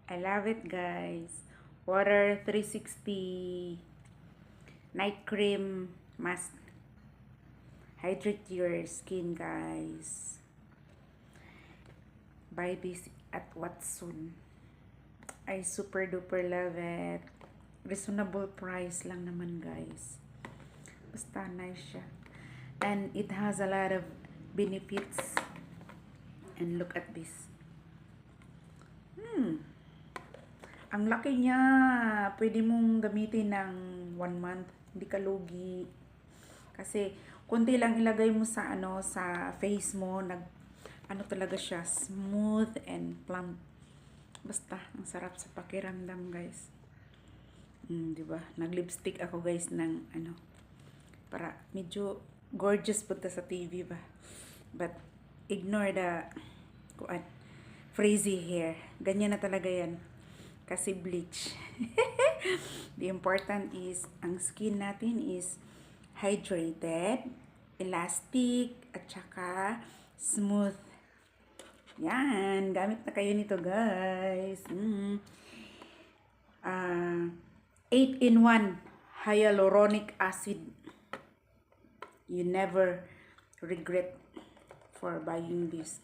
I love it, guys. Water 360 night cream must hydrate your skin, guys. Buy this at Watson. I super duper love it. Reasonable price lang naman, guys. Basta nice siya. And it has a lot of benefits. And look at this. Ang laki niya. Pwede mong gamitin ng 1 month. Hindi ka lugi. Kasi, kunti lang ilagay mo sa, sa face mo. Talaga siya. Smooth and plump. Basta, ang sarap sa pakiramdam, guys. Diba? Nag-lipstick ako, guys, ng, para medyo gorgeous punta sa TV ba. But, ignore the, frizzy hair. Ganyan na talaga yan. Kasi bleach. The important is, ang skin natin is hydrated, elastic, at saka smooth. Yan. Gamit na kayo nito, guys. 8-in-1 hyaluronic acid. You never regret for buying this.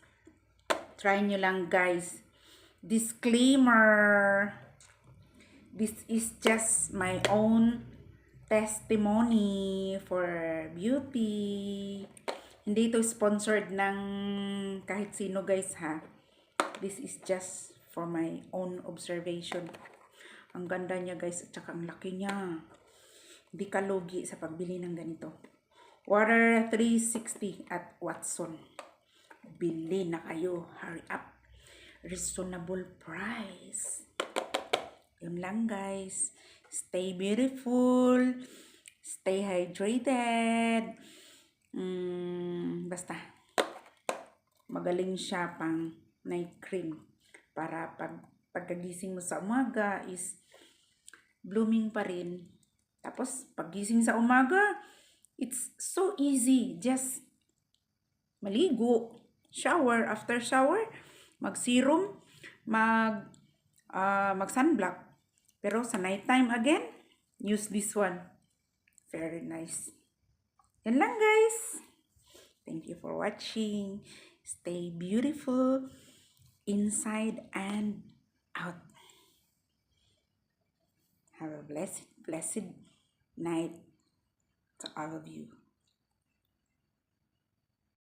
Try nyo lang, guys. Disclaimer, this is just my own testimony for beauty. Hindi ito sponsored ng kahit sino, guys, ha. This is just for my own observation. Ang ganda niya, guys, at saka ang laki niya. Hindi ka lugi sa pagbili ng ganito. Water 360 at Watson. Bili na kayo. Hurry up. Reasonable price. Yun lang, guys. Stay beautiful. Stay hydrated. Basta. Magaling siya pang night cream. Para pagkagising mo sa umaga is blooming pa rin. Tapos, paggising sa umaga, it's so easy. Just maligo. Shower. After shower, mag-serum, mag-sunblock. Pero sa nighttime again, use this one. Very nice. Yan lang, guys. Thank you for watching. Stay beautiful inside and out. Have a blessed night to all of you.